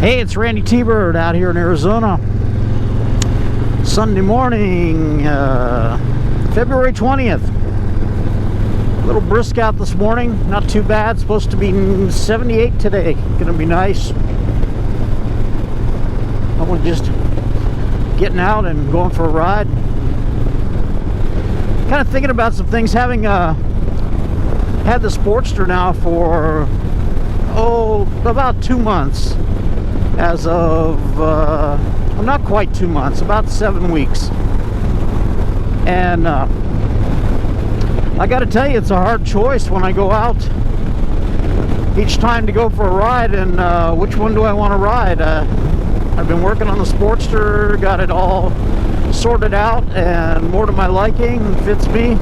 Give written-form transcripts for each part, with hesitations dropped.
Hey, it's Randytbird out here in Arizona. Sunday morning, February 20th. A little brisk out this morning, not too bad. Supposed to be 78 today. Gonna be nice. I'm just getting out and going for a ride. Kind of thinking about some things, having had the Sportster now for about 2 months. As of well, not quite 2 months, about 7 weeks. And I gotta tell you, it's a hard choice when I go out each time to go for a ride, and which one do I want to ride. I've been working on the Sportster, got it all sorted out and more to my liking, fits me.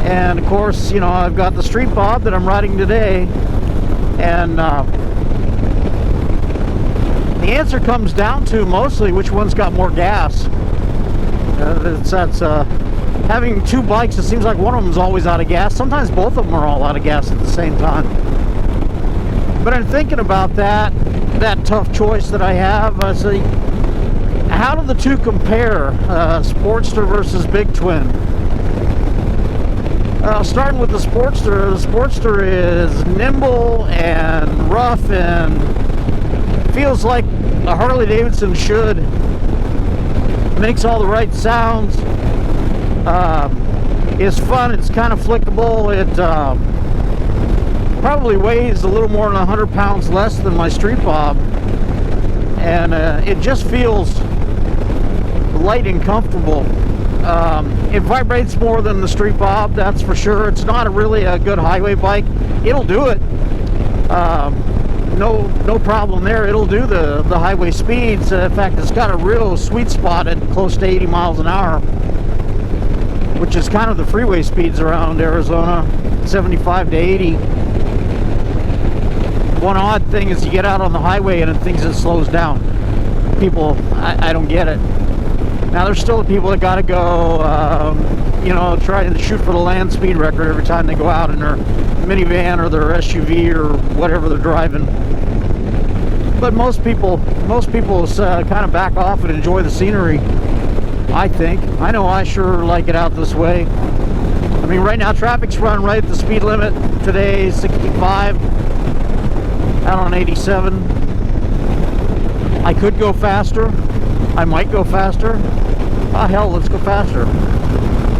And of course, you know, I've got the Street Bob that I'm riding today, and the answer comes down to mostly which one's got more gas. That's having two bikes, it seems like one of them's always out of gas. Sometimes both of them are all out of gas at the same time. But I'm thinking about that tough choice that I have. So how do the two compare, Sportster versus Big Twin? Starting with the Sportster is nimble and rough and feels like a Harley Davidson should. Makes all the right sounds. It's fun. It's kind of flickable. It probably weighs a little more than 100 pounds less than my Street Bob, and it just feels light and comfortable. It vibrates more than the Street Bob, that's for sure. It's not really a good highway bike. It'll do it. No problem there. It'll do the highway speeds. In fact, it's got a real sweet spot at close to 80 miles an hour, which is kind of the freeway speeds around Arizona, 75 to 80. One odd thing is you get out on the highway and it thinks it slows down. People, I don't get it. Now, there's still the people that got to go, you know, try to shoot for the land speed record every time they go out in their minivan or their SUV or whatever they're driving. But most people kind of back off and enjoy the scenery, I think. I know I sure like it out this way. I mean, right now traffic's running right at the speed limit today, 65 out on 87. I could go faster. I might go faster. Oh hell, let's go faster.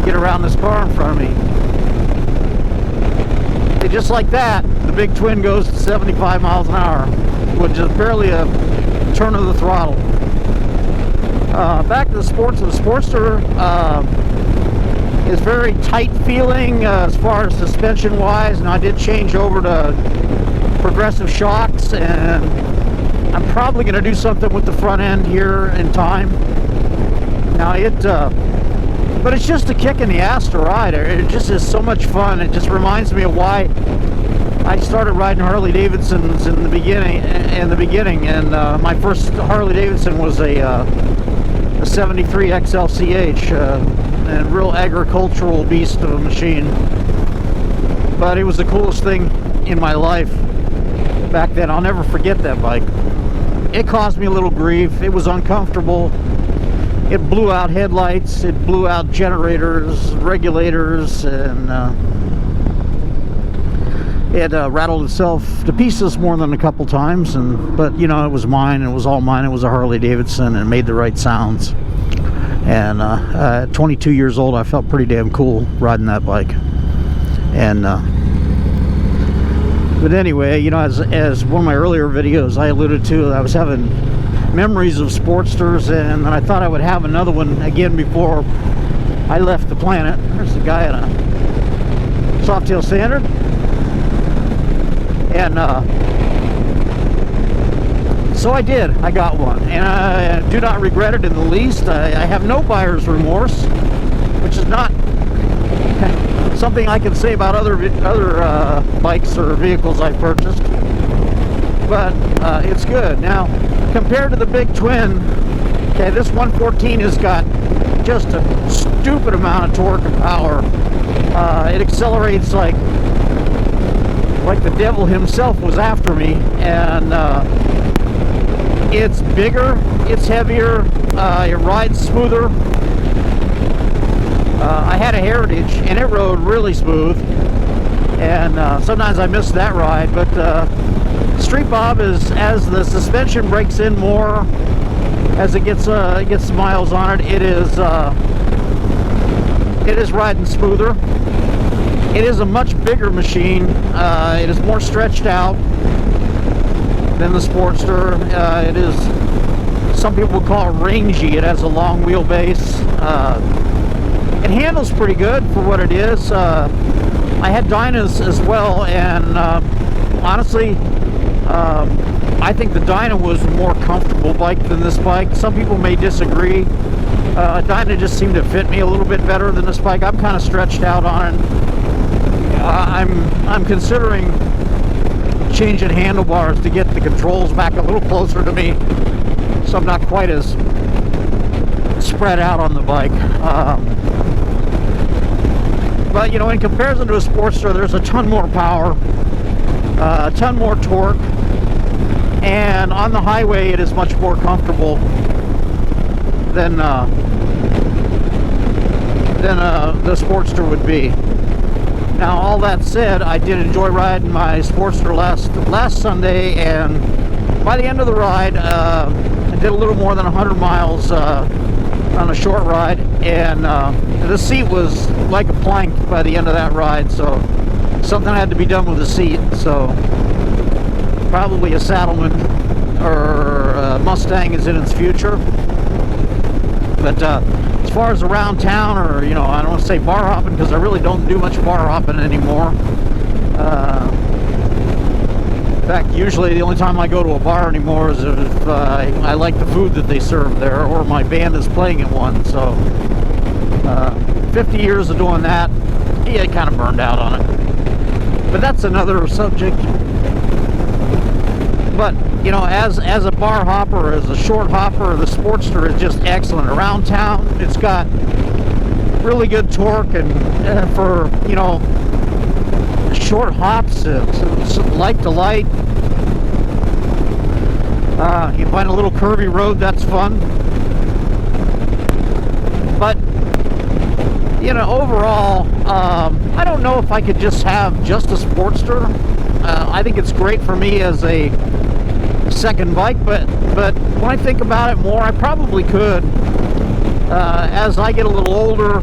Get around this car in front of me. And just like that, the Big Twin goes to 75 miles an hour, with just barely a turn of the throttle. Back to the Sportster. The Sportster is very tight feeling as far as suspension wise, and I did change over to progressive shocks, and I'm probably going to do something with the front end here in time. Now but it's just a kick in the ass to ride. It just is so much fun. It just reminds me of why I started riding Harley Davidsons in the beginning. And my first Harley Davidson was a 73 XLCH, a real agricultural beast of a machine. But it was the coolest thing in my life back then. I'll never forget that bike. It caused me a little grief. It was uncomfortable. It blew out headlights, it blew out generators, regulators, and it rattled itself to pieces more than a couple times. But you know, it was mine. It was all mine. It was a Harley Davidson, and it made the right sounds. And at 22 years old, I felt pretty damn cool riding that bike. And but anyway, you know, as one of my earlier videos I alluded to, I was having memories of Sportsters, and then I thought I would have another one again before I left the planet. There's the guy in a Softail Standard, and so I did. I got one, and I do not regret it in the least. I have no buyer's remorse, which is not something I can say about other bikes or vehicles I purchased, but it's good. Now, compared to the Big Twin, okay, this 114 has got just a stupid amount of torque and power. It accelerates like the devil himself was after me, and It's bigger, it's heavier, it rides smoother. I had a Heritage and it rode really smooth, and sometimes I miss that ride, but Street Bob is, as the suspension breaks in more, as it gets miles on it, it is riding smoother. It is a much bigger machine. It is more stretched out than the Sportster. It is, some people call it rangy. It has a long wheelbase. It handles pretty good for what it is. I had Dynas as well, and honestly, I think the Dyna was a more comfortable bike than this bike. Some people may disagree. Dyna just seemed to fit me a little bit better than this bike. I'm kind of stretched out on it. I'm considering changing handlebars to get the controls back a little closer to me, so I'm not quite as spread out on the bike. But you know, in comparison to a Sportster, there's a ton more power, a ton more torque, and on the highway it is much more comfortable than the Sportster would be. Now, all that said, I did enjoy riding my Sportster last Sunday, and by the end of the ride, I did a little more than 100 miles on a short ride, and the seat was like a plank by the end of that ride, so something had to be done with the seat. So probably a Saddleman or a Mustang is in its future. But as far as around town, or, you know, I don't want to say bar hopping, because I really don't do much bar hopping anymore. In fact, usually the only time I go to a bar anymore is if I like the food that they serve there, or my band is playing at one. So 50 years of doing that, yeah, I kind of burned out on it. But that's another subject. But, you know, as a bar hopper, as a short hopper, the Sportster is just excellent. Around town, it's got really good torque, and for, you know, short hops, it's light to light. You find a little curvy road, that's fun. But, you know, overall, I don't know if I could just have just a Sportster. I think it's great for me as a second bike, but when I think about it more, I probably could. As I get a little older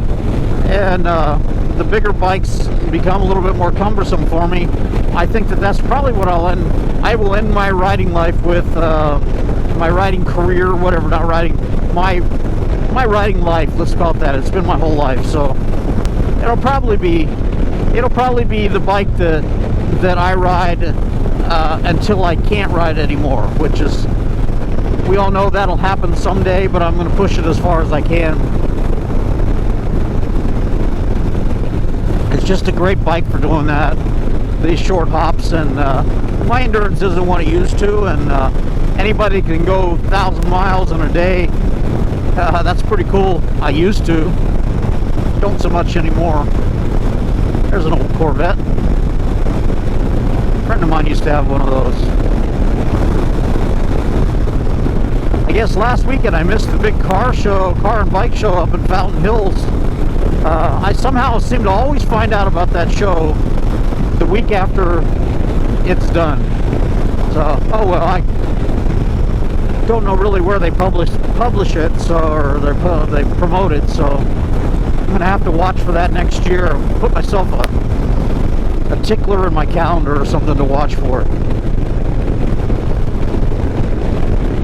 and the bigger bikes become a little bit more cumbersome for me, I think that's probably what I will end my riding life with, my riding career, whatever, not riding, my riding life, let's call it that. It's been my whole life, so it'll probably be the bike that I ride until I can't ride anymore, which is, we all know that'll happen someday, but I'm going to push it as far as I can. It's just a great bike for doing that, these short hops, and my endurance isn't what it used to, and anybody can go 1,000 miles in a day. That's pretty cool. I used to. Don't so much anymore. There's an old Corvette. A friend of mine used to have one of those. I guess last weekend I missed the big car and bike show up in Fountain Hills. I somehow seem to always find out about that show the week after it's done. So, oh well, I don't know really where they publish it, so, or they promote it, so I'm gonna have to watch for that next year. Put myself a tickler in my calendar or something to watch for it.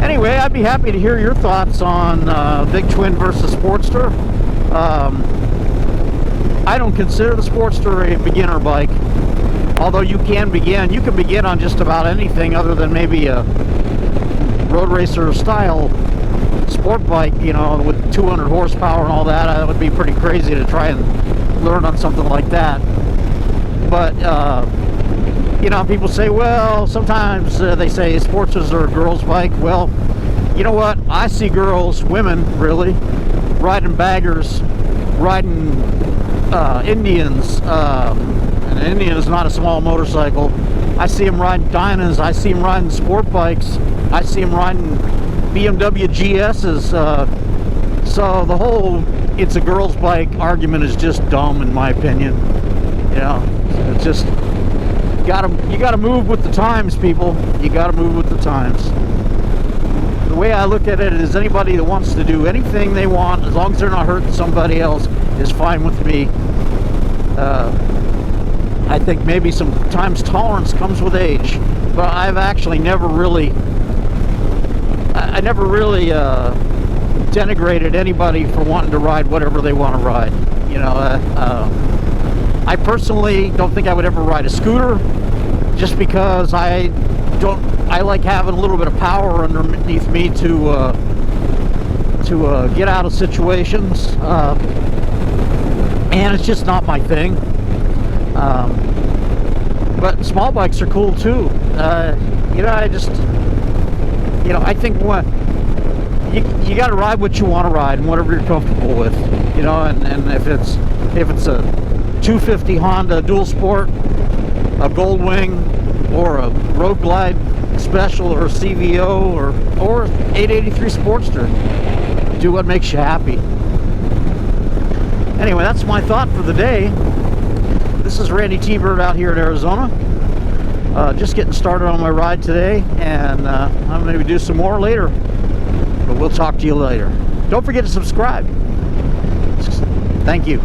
Anyway, I'd be happy to hear your thoughts on Big Twin versus Sportster. I don't consider the Sportster a beginner bike, although you can begin on just about anything other than maybe a road racer style sport bike, you know, with 200 horsepower and all that. That would be pretty crazy to try and learn on something like that. But you know, people say, well, sometimes they say Sportsters are a girl's bike. Well, you know what, I see girls, women really, riding baggers, riding Indians, An Indian is not a small motorcycle. I see them riding Dynas. I see them riding sport bikes. I see them riding BMW GS's. So the whole "it's a girl's bike" argument is just dumb, in my opinion. You know, it's just you gotta move with the times, people. You gotta move with the times. The way I look at it is, anybody that wants to do anything they want, as long as they're not hurting somebody else, is fine with me. I think maybe sometimes tolerance comes with age, but I've actually never really denigrated anybody for wanting to ride whatever they want to ride. You know, I personally don't think I would ever ride a scooter, just because I like having a little bit of power underneath me to get out of situations, and it's just not my thing. But small bikes are cool too. You know, I think you got to ride what you want to ride and whatever you're comfortable with. You know, and if it's a 250 Honda Dual Sport, a Goldwing, or a Road Glide Special, or a CVO, or 883 Sportster, do what makes you happy. Anyway, that's my thought for the day. This is Randytbird out here in Arizona. Just getting started on my ride today, and I'm going to do some more later. But we'll talk to you later. Don't forget to subscribe. Thank you.